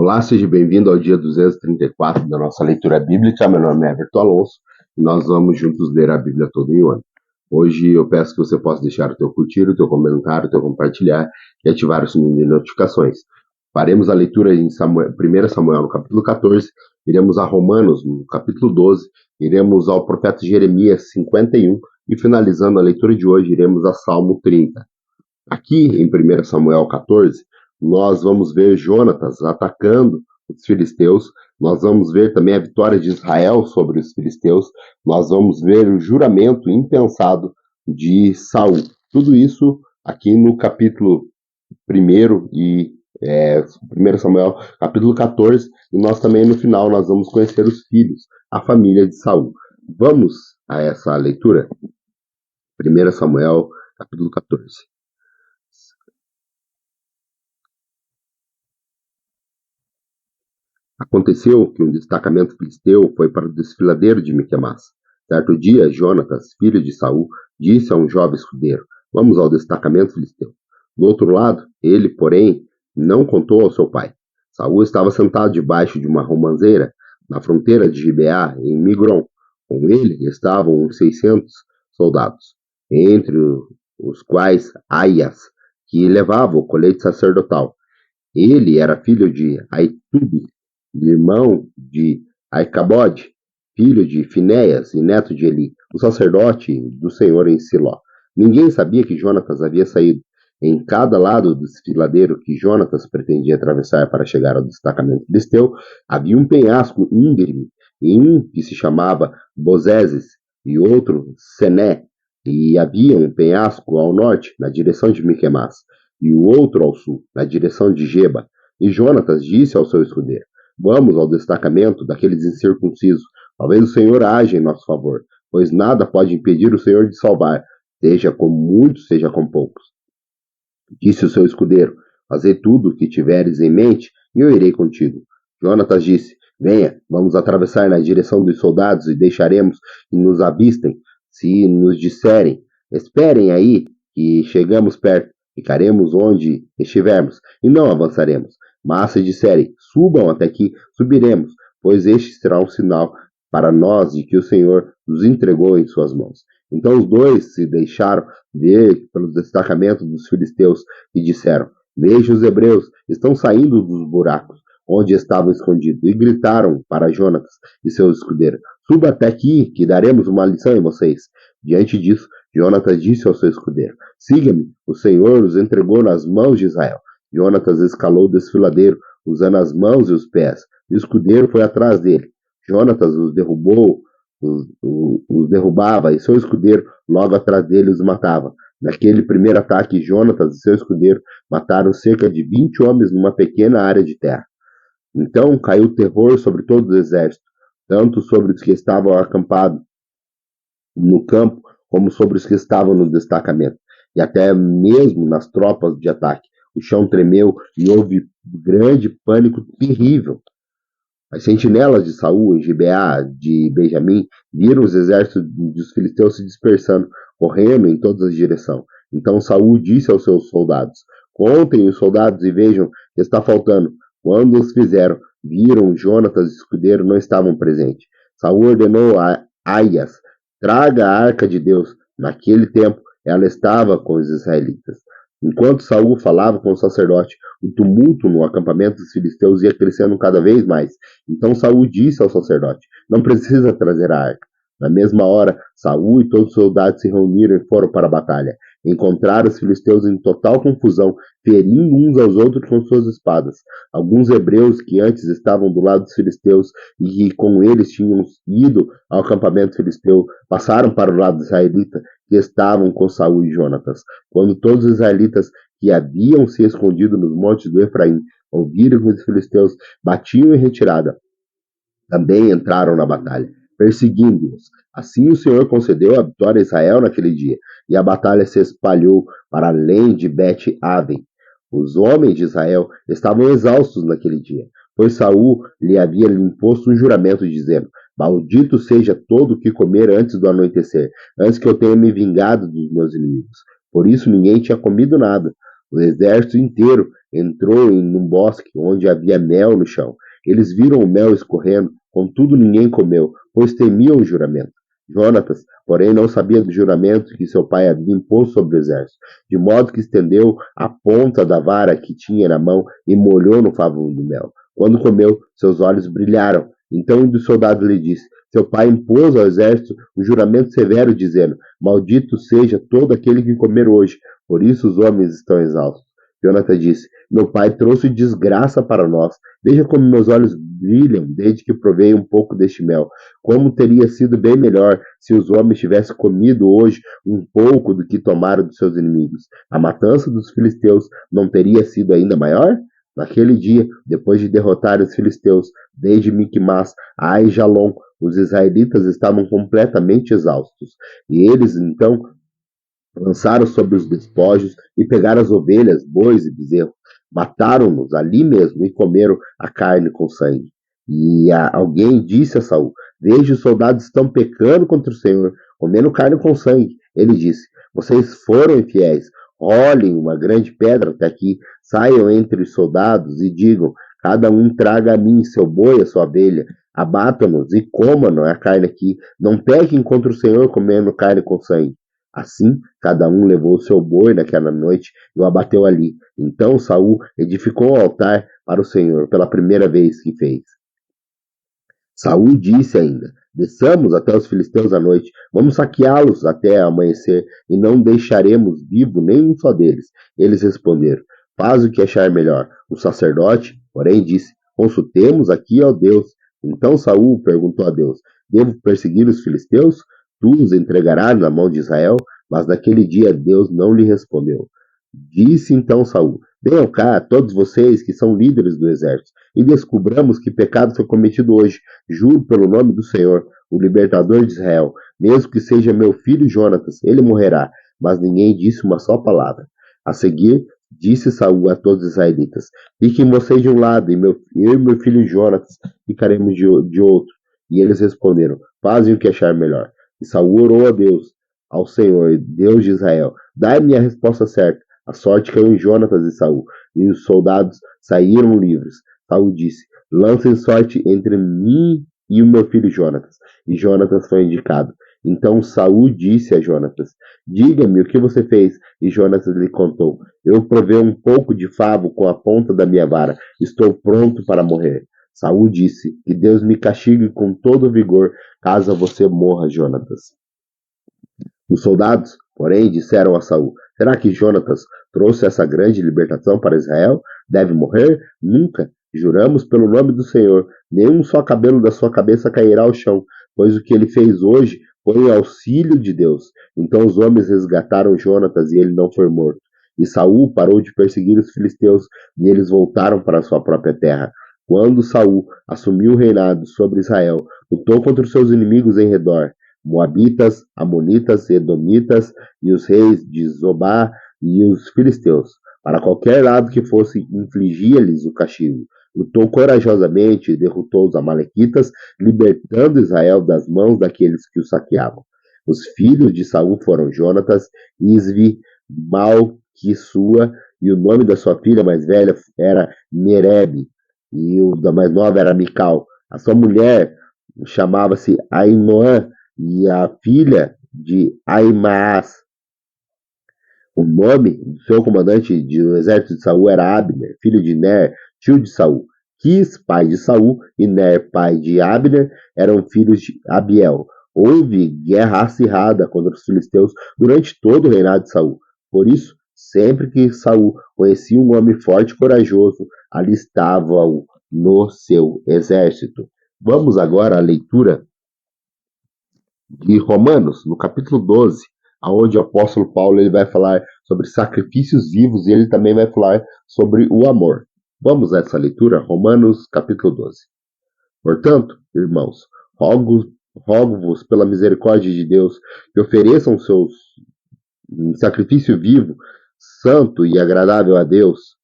Olá, seja bem-vindo ao dia 234 da nossa leitura bíblica. Meu nome é Everton Alonso e nós vamos juntos ler a Bíblia todo em um ano. Hoje eu peço que você possa deixar o teu curtir, o teu comentário, o teu compartilhar e ativar o sininho de notificações. Faremos a leitura em 1 Samuel no capítulo 14, iremos a Romanos no capítulo 12, iremos ao profeta Jeremias 51 e finalizando a leitura de hoje iremos a Salmo 30. Aqui em 1 Samuel 14, nós vamos ver Jonatas atacando os filisteus, nós vamos ver também a vitória de Israel sobre os filisteus, nós vamos ver o juramento impensado de Saul. Tudo isso aqui no capítulo 1 e 1 Samuel capítulo 14, e nós também no final nós vamos conhecer os filhos, a família de Saul. Vamos a essa leitura? 1 Samuel capítulo 14. Aconteceu que um destacamento filisteu foi para o desfiladeiro de Miquemás. Certo dia, Jonatas, filho de Saul, disse a um jovem escudeiro: "Vamos ao destacamento filisteu." Do outro lado, ele, porém, não contou ao seu pai. Saul estava sentado debaixo de uma romanceira na fronteira de Gibeá, em Migron. Com ele estavam uns 600 soldados, entre os quais Aias, que levava o colete sacerdotal. Ele era filho de Aitube, irmão de Aicabode, filho de Finéias e neto de Eli, o sacerdote do Senhor em Siló. Ninguém sabia que Jonatas havia saído. Em cada lado do desfiladeiro que Jonatas pretendia atravessar para chegar ao destacamento filisteu, havia um penhasco íngreme, e um que se chamava Bozeses, e outro Sené, e havia um penhasco ao norte, na direção de Miquemás, e o outro ao sul, na direção de Geba. E Jonatas disse ao seu escudeiro: "Vamos ao destacamento daqueles incircuncisos. Talvez o Senhor haja em nosso favor, pois nada pode impedir o Senhor de salvar, seja com muitos, seja com poucos." Disse o seu escudeiro: "Fazei tudo o que tiveres em mente, e eu irei contigo." Jonatas disse: "Venha, vamos atravessar na direção dos soldados e deixaremos que nos avistem. Se nos disserem: 'Esperem aí, que chegamos perto,' ficaremos onde estivermos e não avançaremos. Mas se disserem: 'Subam até aqui,' subiremos, pois este será um sinal para nós de que o Senhor nos entregou em suas mãos." Então os dois se deixaram ver pelo destacamento dos filisteus e disseram: "Veja, os hebreus estão saindo dos buracos onde estavam escondidos." E gritaram para Jonatas e seu escudeiro: "Suba até aqui, que daremos uma lição em vocês." Diante disso, Jonatas disse ao seu escudeiro: "Siga-me, o Senhor os entregou nas mãos de Israel." Jonatas escalou o desfiladeiro, usando as mãos e os pés. O escudeiro foi atrás dele. Jonatas os derrubava, e seu escudeiro logo atrás dele os matava. Naquele primeiro ataque, Jonatas e seu escudeiro mataram cerca de 20 homens numa pequena área de terra. Então caiu terror sobre todo o exército, tanto sobre os que estavam acampados no campo, como sobre os que estavam no destacamento, e até mesmo nas tropas de ataque. O chão tremeu e houve grande pânico terrível. As sentinelas de Saul em Gibeá de Benjamim viram os exércitos dos filisteus se dispersando, correndo em todas as direções. Então Saul disse aos seus soldados: "Contem os soldados e vejam que está faltando." Quando os fizeram, viram Jonatas e o escudeiro não estavam presentes. Saul ordenou a Aias: "Traga a arca de Deus." Naquele tempo, ela estava com os israelitas. Enquanto Saul falava com o sacerdote, o tumulto no acampamento dos filisteus ia crescendo cada vez mais. Então Saul disse ao sacerdote: "Não precisa trazer a arca." Na mesma hora, Saul e todos os soldados se reuniram e foram para a batalha. Encontraram os filisteus em total confusão, ferindo uns aos outros com suas espadas. Alguns hebreus que antes estavam do lado dos filisteus e que com eles tinham ido ao acampamento filisteu, passaram para o lado israelita, que estavam com Saul e Jonatas. Quando todos os israelitas que haviam se escondido nos montes do Efraim ouviram que os filisteus batiam em retirada, também entraram na batalha, perseguindo-os. Assim o Senhor concedeu a vitória a Israel naquele dia, e a batalha se espalhou para além de Bet-Aven. Os homens de Israel estavam exaustos naquele dia, pois Saul lhe havia imposto um juramento, dizendo: "Maldito seja todo o que comer antes do anoitecer, antes que eu tenha me vingado dos meus inimigos." Por isso ninguém tinha comido nada. O exército inteiro entrou num bosque onde havia mel no chão. Eles viram o mel escorrendo, contudo ninguém comeu, pois temiam o juramento. Jonatas, porém, não sabia do juramento que seu pai havia imposto sobre o exército, de modo que estendeu a ponta da vara que tinha na mão e molhou no favo do mel. Quando comeu, seus olhos brilharam. Então um dos soldados lhe disse: seu pai impôs ao exército um juramento severo, dizendo: maldito seja todo aquele que comer hoje. Por isso os homens estão exaustos. Jonathan disse: meu pai trouxe desgraça para nós. Veja como meus olhos brilham desde que provei um pouco deste mel. Como teria sido bem melhor se os homens tivessem comido hoje um pouco do que tomaram dos seus inimigos. A matança dos filisteus não teria sido ainda maior? Naquele dia, depois de derrotar os filisteus, desde Miquimás a Aijalon, os israelitas estavam completamente exaustos. E eles, então, lançaram sobre os despojos e pegaram as ovelhas, bois e bezerros. Mataram-nos ali mesmo e comeram a carne com sangue. E alguém disse a Saul: veja, os soldados estão pecando contra o Senhor, comendo carne com sangue. Ele disse: vocês foram infiéis. Rolem uma grande pedra até aqui, saiam entre os soldados e digam: cada um traga a mim seu boi, a sua abelha. Abatam-nos e comam a carne aqui. Não pequem contra o Senhor comendo carne com sangue. Assim, cada um levou seu boi naquela noite e o abateu ali. Então Saul edificou um altar para o Senhor pela primeira vez que fez. Saul disse ainda: desçamos até os filisteus à noite, vamos saqueá-los até amanhecer, e não deixaremos vivo nenhum só deles. Eles responderam: faz o que achar melhor. O sacerdote, porém, disse: consultemos aqui ao Deus. Então Saul perguntou a Deus: devo perseguir os filisteus? Tu os entregarás na mão de Israel? Mas naquele dia Deus não lhe respondeu. Disse então Saul: venham cá, todos vocês que são líderes do exército, e descubramos que pecado foi cometido hoje. Juro pelo nome do Senhor, o libertador de Israel, mesmo que seja meu filho Jonatas, ele morrerá. Mas ninguém disse uma só palavra. A seguir, disse Saul a todos os israelitas: fiquem vocês de um lado, e eu e meu filho Jonatas ficaremos de outro. E eles responderam: fazem o que achar melhor. E Saul orou a Deus, ao Senhor, Deus de Israel: dai-me a resposta certa. A sorte caiu em Jonatas e Saul, e os soldados saíram livres. Saul disse: lancem sorte entre mim e o meu filho Jonatas. E Jonatas foi indicado. Então Saul disse a Jonatas: diga-me o que você fez. E Jonatas lhe contou: eu provei um pouco de favo com a ponta da minha vara. Estou pronto para morrer. Saul disse: que Deus me castigue com todo vigor, caso você morra, Jonatas. Os soldados, porém, disseram a Saul: será que Jonatas trouxe essa grande libertação para Israel? Deve morrer? Nunca. Juramos pelo nome do Senhor: nenhum só cabelo da sua cabeça cairá ao chão, pois o que ele fez hoje foi em auxílio de Deus. Então os homens resgataram Jonatas e ele não foi morto. E Saul parou de perseguir os filisteus e eles voltaram para sua própria terra. Quando Saul assumiu o reinado sobre Israel, lutou contra os seus inimigos em redor, Moabitas, Amonitas, Edomitas e os reis de Zobá e os filisteus. Para qualquer lado que fosse, infligia-lhes o castigo. Lutou corajosamente e derrotou os amalequitas, libertando Israel das mãos daqueles que o saqueavam. Os filhos de Saul foram Jonatas, Isvi, Malquissua, e o nome da sua filha mais velha era Merebe, e o da mais nova era Mical. A sua mulher chamava-se Ainoã, e a filha de Aimaas. O nome do seu comandante do exército de Saul era Abner, filho de Ner, tio de Saul. Quis, pai de Saul, e Ner, pai de Abner, eram filhos de Abiel. Houve guerra acirrada contra os filisteus durante todo o reinado de Saul. Por isso, sempre que Saul conhecia um homem forte e corajoso, alistava-o no seu exército. Vamos agora à leitura de Romanos, no capítulo 12, onde o apóstolo Paulo ele vai falar sobre sacrifícios vivos e ele também vai falar sobre o amor. Vamos a essa leitura, Romanos capítulo 12. Portanto, irmãos, rogo-vos pela misericórdia de Deus que ofereçam seus sacrifício vivo, santo e agradável a Deus.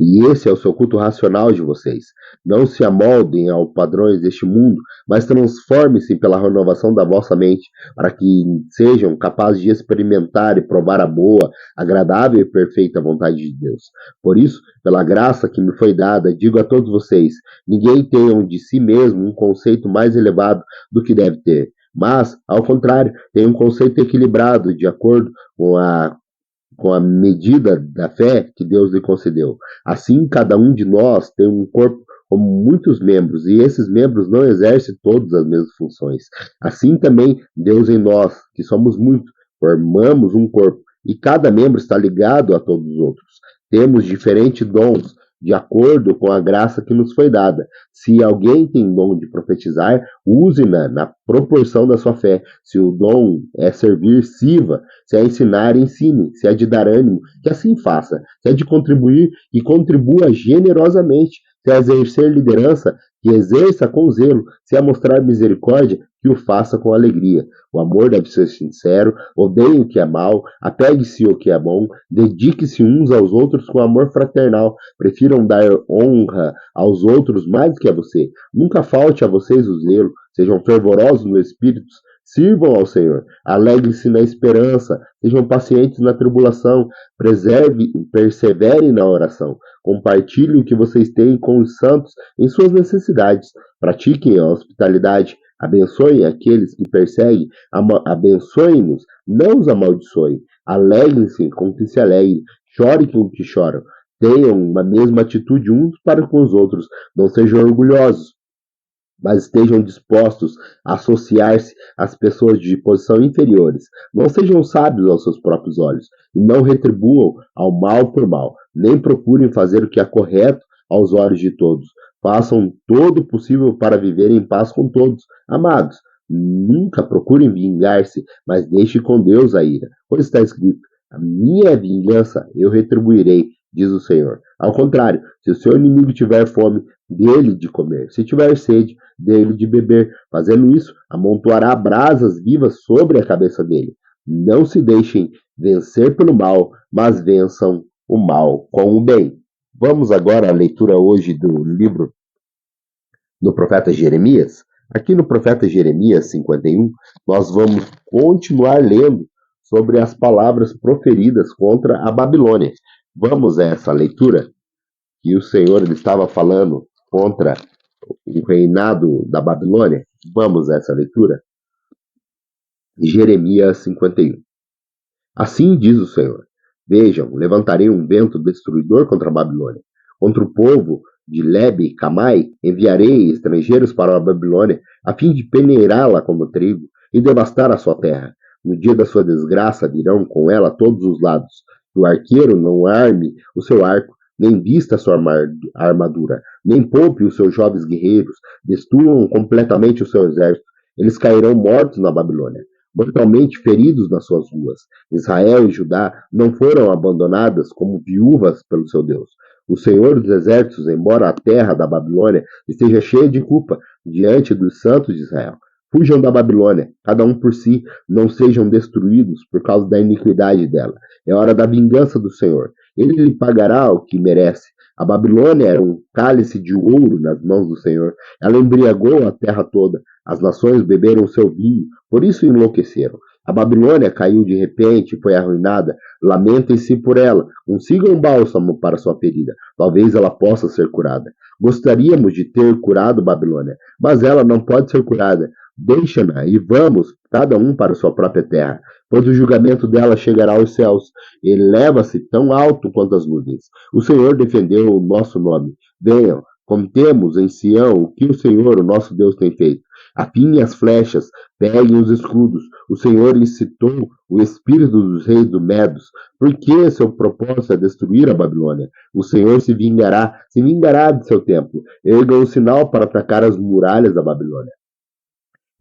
E esse é o seu culto racional de vocês. Não se amoldem aos padrões deste mundo, mas transformem-se pela renovação da vossa mente, para que sejam capazes de experimentar e provar a boa, agradável e perfeita vontade de Deus. Por isso, pela graça que me foi dada, digo a todos vocês: ninguém tenha de si mesmo um conceito mais elevado do que deve ter. Mas, ao contrário, tenha um conceito equilibrado, de acordo com a medida da fé que Deus lhe concedeu. Assim, cada um de nós tem um corpo com muitos membros, e esses membros não exercem todas as mesmas funções. Assim também, Deus em nós, que somos muitos, formamos um corpo, e cada membro está ligado a todos os outros. Temos diferentes dons, de acordo com a graça que nos foi dada. Se alguém tem dom de profetizar, use-na na proporção da sua fé. Se o dom é servir, sirva. Se é ensinar, ensine. Se é de dar ânimo, que assim faça. Se é de contribuir, que contribua generosamente. Se é exercer liderança, que exerça com zelo. Se é mostrar misericórdia, que o faça com alegria. O amor deve ser sincero, odeie o que é mal, apegue-se ao que é bom, dedique-se uns aos outros com amor fraternal, prefiram dar honra aos outros mais que a você. Nunca falte a vocês o zelo, sejam fervorosos no espírito, sirvam ao Senhor, alegrem-se na esperança, sejam pacientes na tribulação, perseverem na oração, compartilhem o que vocês têm com os santos em suas necessidades, pratiquem a hospitalidade, abençoem aqueles que perseguem, abençoem-nos, não os amaldiçoem, alegrem-se com o que se alegrem, chorem com o que choram, tenham uma mesma atitude uns para com os outros, não sejam orgulhosos, mas estejam dispostos a associar-se às pessoas de posição inferiores. Não sejam sábios aos seus próprios olhos, e não retribuam ao mal por mal, nem procurem fazer o que é correto aos olhos de todos. Façam todo o possível para viver em paz com todos. Amados, nunca procurem vingar-se, mas deixe com Deus a ira. Pois está escrito: a minha vingança eu retribuirei, diz o Senhor. Ao contrário, se o seu inimigo tiver fome, dele de comer. Se tiver sede, dele de beber. Fazendo isso, amontoará brasas vivas sobre a cabeça dele. Não se deixem vencer pelo mal, mas vençam o mal com o bem. Vamos agora à leitura hoje do livro do profeta Jeremias. Aqui no profeta Jeremias 51, nós vamos continuar lendo sobre as palavras proferidas contra a Babilônia. Vamos a essa leitura que o Senhor estava falando contra o reinado da Babilônia. Vamos a essa leitura. Jeremias 51. Assim diz o Senhor: vejam, levantarei um vento destruidor contra a Babilônia. Contra o povo de Lebe e Camai enviarei estrangeiros para a Babilônia, a fim de peneirá-la como trigo e devastar a sua terra. No dia da sua desgraça virão com ela todos os lados. O arqueiro não arme o seu arco, nem vista a sua armadura, nem poupe os seus jovens guerreiros, destruam completamente o seu exército. Eles cairão mortos na Babilônia, mortalmente feridos nas suas ruas. Israel e Judá não foram abandonadas como viúvas pelo seu Deus. O Senhor dos Exércitos, embora a terra da Babilônia esteja cheia de culpa diante dos santos de Israel. Fujam da Babilônia, cada um por si, não sejam destruídos por causa da iniquidade dela. É hora da vingança do Senhor. Ele lhe pagará o que merece. A Babilônia era um cálice de ouro nas mãos do Senhor. Ela embriagou a terra toda. As nações beberam seu vinho, por isso enlouqueceram. A Babilônia caiu de repente e foi arruinada. Lamentem-se por ela. Consigam um bálsamo para sua ferida. Talvez ela possa ser curada. Gostaríamos de ter curado Babilônia, mas ela não pode ser curada. Deixa-na e vamos, cada um para sua própria terra, pois o julgamento dela chegará aos céus. Eleva-se tão alto quanto as nuvens. O Senhor defendeu o nosso nome. Venham, contemos em Sião o que o Senhor, o nosso Deus, tem feito. Afinem as flechas, peguem os escudos. O Senhor incitou o espírito dos reis do Medos, porque seu propósito é destruir a Babilônia. O Senhor se vingará de seu templo. Ergam um sinal para atacar as muralhas da Babilônia.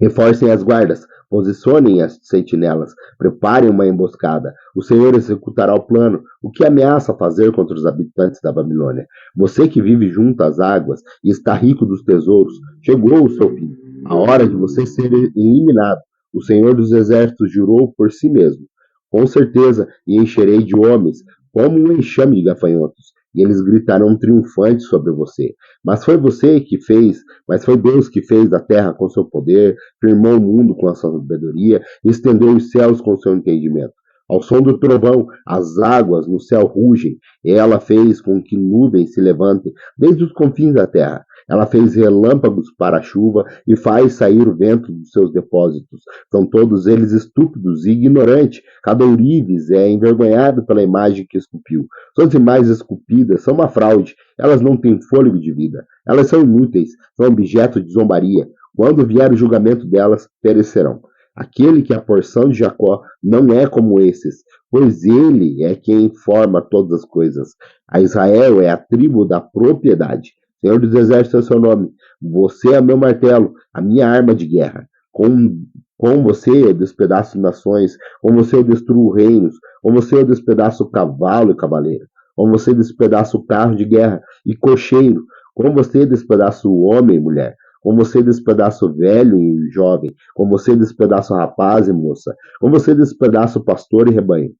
Reforcem as guardas, posicionem as sentinelas, preparem uma emboscada. O Senhor executará o plano. O que ameaça fazer contra os habitantes da Babilônia? Você que vive junto às águas e está rico dos tesouros, chegou o seu fim. A hora de você ser eliminado. O Senhor dos Exércitos jurou por si mesmo. Com certeza, e encherei de homens, como um enxame de gafanhotos. e eles gritarão triunfantes sobre você. Mas foi Deus que fez a terra com seu poder, firmou o mundo com a sua sabedoria, e estendeu os céus com seu entendimento. Ao som do trovão, as águas no céu rugem, e ela fez com que nuvens se levantem desde os confins da terra. Ela fez relâmpagos para a chuva e faz sair o vento dos seus depósitos. São todos eles estúpidos e ignorantes. Cada ourives é envergonhado pela imagem que esculpiu. Suas imagens esculpidas são uma fraude. Elas não têm fôlego de vida. Elas são inúteis, são objeto de zombaria. Quando vier o julgamento delas, perecerão. Aquele que é a porção de Jacó não é como esses, pois ele é quem forma todas as coisas. A Israel é a tribo da propriedade. Senhor dos Exércitos é o seu nome. Você é meu martelo, a minha arma de guerra. Com você eu despedaço nações, com você eu destruo reinos, com você eu despedaço o cavalo e cavaleiro, com você despedaço o carro de guerra e cocheiro, com você despedaço o homem e mulher, com você despedaço o velho e jovem, com você despedaço o rapaz e moça, com você despedaço o pastor e rebanho.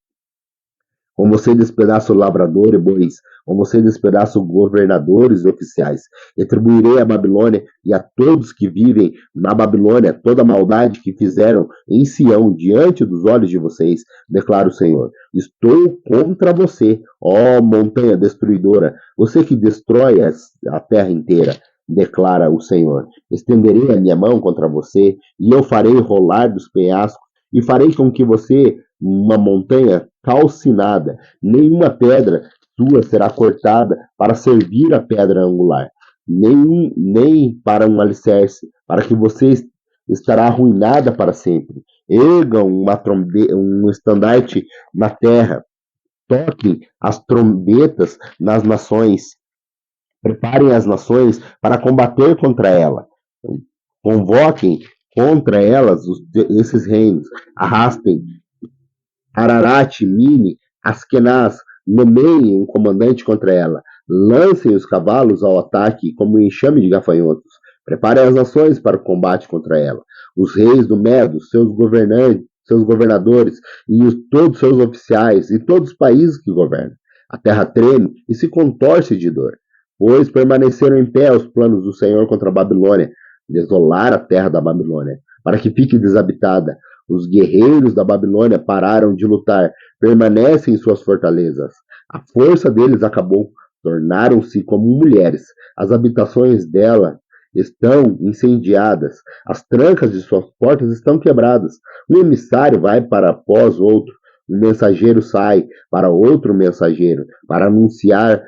Como você despedaça o lavrador e bois, como você despedaça os governadores e oficiais. Retribuirei a Babilônia e a todos que vivem na Babilônia toda a maldade que fizeram em Sião diante dos olhos de vocês, declara o Senhor. Estou contra você, ó montanha destruidora, você que destrói a terra inteira, declara o Senhor. Estenderei a minha mão contra você e eu farei rolar dos penhascos e farei com que você, uma montanha calcinada, nenhuma pedra sua será cortada para servir a pedra angular, nem para um alicerce, para que você estará arruinada para sempre. Ergam um estandarte na terra, toquem as trombetas nas nações, preparem as nações para combater contra ela, convoquem contra elas esses reinos, arrastem Ararat, Mini, Askenaz, nomeiem um comandante contra ela, lancem os cavalos ao ataque como um enxame de gafanhotos, preparem as nações para o combate contra ela, os reis do Medo, seus governantes, seus governadores e todos seus oficiais e todos os países que governam. A terra treme e se contorce de dor, pois permaneceram em pé os planos do Senhor contra a Babilônia, desolar a terra da Babilônia, para que fique desabitada. Os guerreiros da Babilônia pararam de lutar, permanecem em suas fortalezas. A força deles acabou, tornaram-se como mulheres. As habitações dela estão incendiadas, as trancas de suas portas estão quebradas. Um emissário vai para após outro, um mensageiro sai para outro mensageiro, para anunciar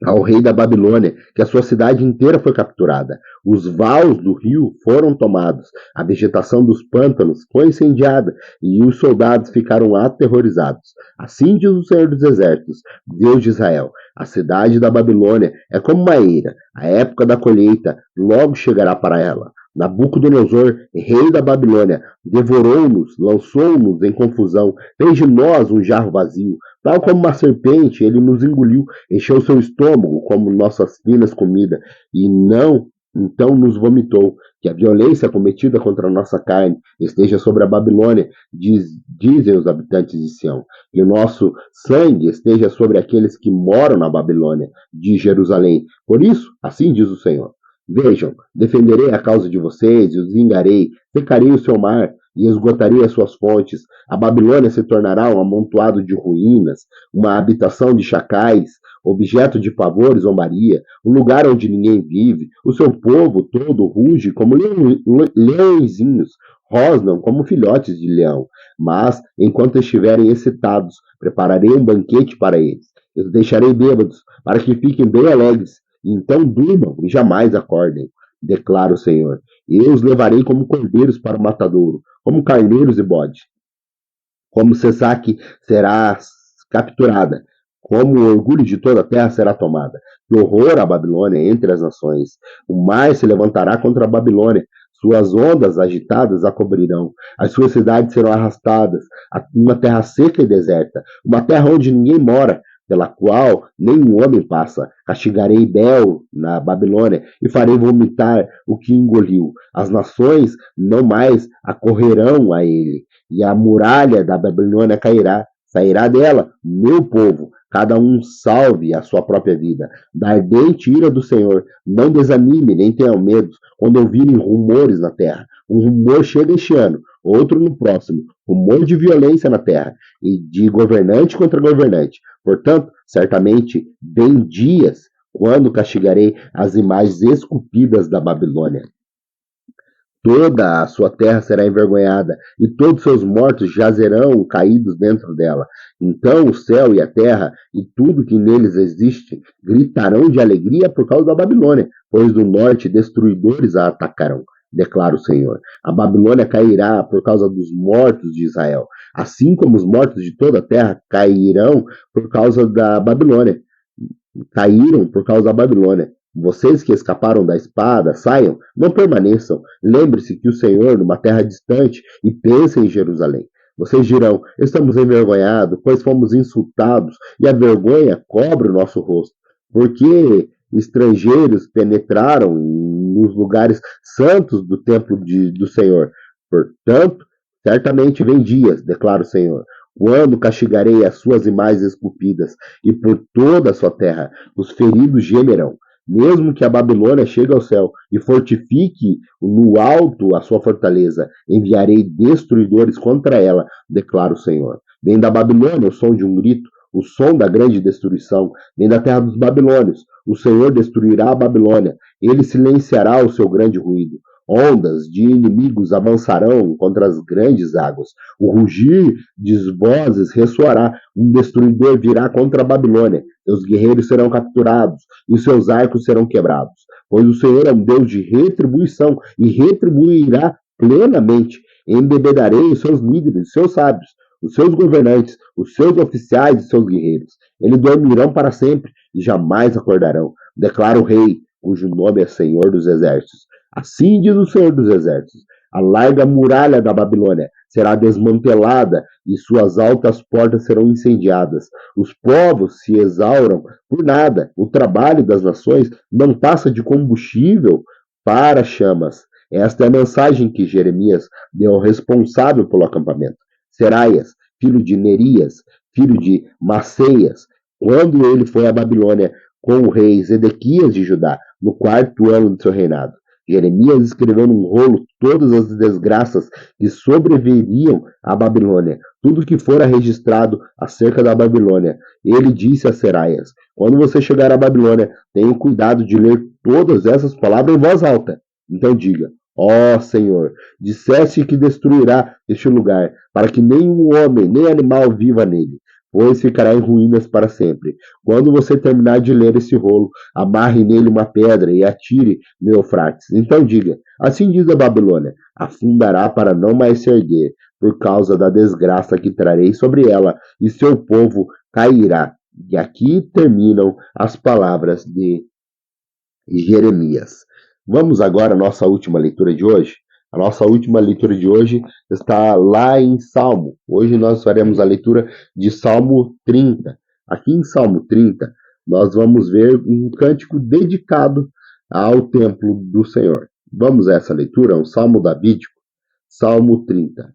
ao rei da Babilônia, que a sua cidade inteira foi capturada. Os vaus do rio foram tomados, a vegetação dos pântanos foi incendiada, e os soldados ficaram aterrorizados. Assim diz o Senhor dos Exércitos, Deus de Israel: a cidade da Babilônia é como uma eira, a época da colheita logo chegará para ela. Nabucodonosor, rei da Babilônia, devorou-nos, lançou-nos em confusão, fez de nós um jarro vazio. Tal como uma serpente, ele nos engoliu, encheu seu estômago como nossas finas comidas, e não então nos vomitou. Que a violência cometida contra a nossa carne esteja sobre a Babilônia, dizem os habitantes de Sião. E o nosso sangue esteja sobre aqueles que moram na Babilônia, de Jerusalém. Por isso, assim diz o Senhor: vejam, defenderei a causa de vocês e os vingarei, secarei o seu mar e esgotarei as suas fontes. A Babilônia se tornará um amontoado de ruínas, uma habitação de chacais, objeto de pavor e zombaria, um lugar onde ninguém vive. O seu povo todo ruge como leõezinhos, rosnam como filhotes de leão. Mas, enquanto estiverem excitados, prepararei um banquete para eles. Eu os deixarei bêbados, para que fiquem bem alegres. Então durmam e jamais acordem, declara o Senhor. Eu os levarei como cordeiros para o matadouro, como carneiros e bodes. Como Sesaque será capturada, como o orgulho de toda a terra será tomada. Que horror a Babilônia entre as nações. O mar se levantará contra a Babilônia, suas ondas agitadas a cobrirão, as suas cidades serão arrastadas, uma terra seca e deserta, uma terra onde ninguém mora, pela qual nenhum homem passa. Castigarei Bel na Babilônia e farei vomitar o que engoliu. As nações não mais acorrerão a ele, e a muralha da Babilônia cairá. Sairá dela meu povo, cada um salve a sua própria vida. Da ardente ira do Senhor, não desanime nem tenha medo quando ouvirem rumores na terra. Um rumor chega este ano, outro no próximo. Rumor de violência na terra e de governante contra governante. Portanto, certamente vem dias quando castigarei as imagens esculpidas da Babilônia. Toda a sua terra será envergonhada, e todos seus mortos jazerão caídos dentro dela. Então o céu e a terra e tudo que neles existe gritarão de alegria por causa da Babilônia, pois do norte destruidores a atacarão, declara o Senhor. A Babilônia cairá por causa dos mortos de Israel, assim como os mortos de toda a terra cairão por causa da Babilônia. Caíram por causa da Babilônia. Vocês que escaparam da espada, saiam, não permaneçam. Lembre-se que o Senhor, numa terra distante, e pense em Jerusalém. Vocês dirão: estamos envergonhados, pois fomos insultados, e a vergonha cobre o nosso rosto. Porque estrangeiros penetraram nos lugares santos do templo do Senhor. Portanto, certamente vem dias, declara o Senhor, quando castigarei as suas imagens esculpidas, e por toda a sua terra os feridos gemerão. Mesmo que a Babilônia chegue ao céu e fortifique no alto a sua fortaleza, enviarei destruidores contra ela, declara o Senhor. Vem da Babilônia o som de um grito, o som da grande destruição, vem da terra dos babilônios. O Senhor destruirá a Babilônia, ele silenciará o seu grande ruído. Ondas de inimigos avançarão contra as grandes águas. O rugir de vozes ressoará. Um destruidor virá contra a Babilônia. Seus guerreiros serão capturados e seus arcos serão quebrados. Pois o Senhor é um Deus de retribuição e retribuirá plenamente. Embebedarei os seus líderes, os seus sábios, os seus governantes, os seus oficiais e seus guerreiros. Eles dormirão para sempre e jamais acordarão. Declara o rei, cujo nome é Senhor dos Exércitos. Assim diz o Senhor dos Exércitos: a larga muralha da Babilônia será desmantelada e suas altas portas serão incendiadas. Os povos se exauram por nada. O trabalho das nações não passa de combustível para chamas. Esta é a mensagem que Jeremias deu ao responsável pelo acampamento. Seraias, filho de Nerias, filho de Maceias, quando ele foi à Babilônia com o rei Zedequias de Judá, no 4º ano de seu reinado. Jeremias escreveu num rolo todas as desgraças que sobreviriam à Babilônia, tudo que fora registrado acerca da Babilônia. Ele disse a Seraias: quando você chegar à Babilônia, tenha cuidado de ler todas essas palavras em voz alta. Então diga: ó Senhor, disseste que destruirá este lugar, para que nenhum homem nem animal viva nele, pois ficará em ruínas para sempre. Quando você terminar de ler esse rolo, amarre nele uma pedra e atire no Eufrates. Então diga: assim diz a Babilônia, afundará para não mais se erguer, por causa da desgraça que trarei sobre ela, e seu povo cairá. E aqui terminam as palavras de Jeremias. Vamos agora à nossa última leitura de hoje. A nossa última leitura de hoje está lá em Salmo. Hoje nós faremos a leitura de Salmo 30. Aqui em Salmo 30, nós vamos ver um cântico dedicado ao templo do Senhor. Vamos a essa leitura, um salmo davídico, Salmo 30.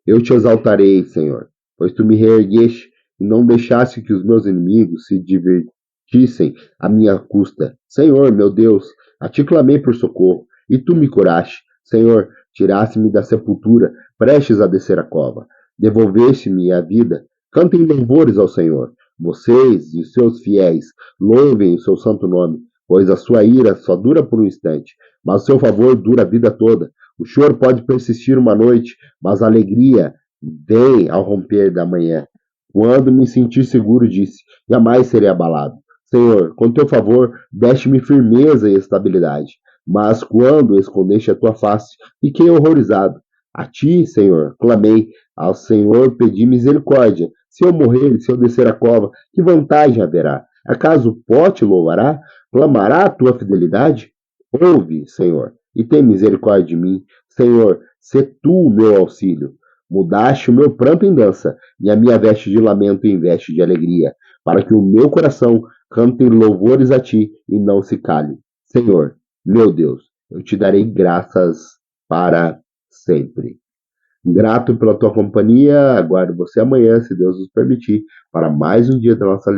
Eu te exaltarei, Senhor, pois tu me reergueste e não deixaste que os meus inimigos se divertissem à minha custa. Senhor, meu Deus, a ti clamei por socorro, e tu me curaste. Senhor, tiraste-me da sepultura, prestes a descer a cova. Devolveste-me a vida. Cantem louvores ao Senhor. Vocês e os seus fiéis, louvem o seu santo nome, pois a sua ira só dura por um instante, mas o seu favor dura a vida toda. O choro pode persistir uma noite, mas a alegria vem ao romper da manhã. Quando me sentir seguro, disse: jamais serei abalado. Senhor, com teu favor, deste-me firmeza e estabilidade. Mas quando escondeste a tua face, fiquei horrorizado. A ti, Senhor, clamei. Ao Senhor pedi misericórdia. Se eu morrer, se eu descer a cova, que vantagem haverá? Acaso o pó te louvará? Clamará a tua fidelidade? Ouve, Senhor, e tem misericórdia de mim. Senhor, sê tu o meu auxílio. Mudaste o meu pranto em dança, e a minha veste de lamento em veste de alegria, para que o meu coração cante louvores a ti e não se cale. Senhor, meu Deus, eu te darei graças para sempre. Grato pela tua companhia, aguardo você amanhã, se Deus nos permitir, para mais um dia da nossa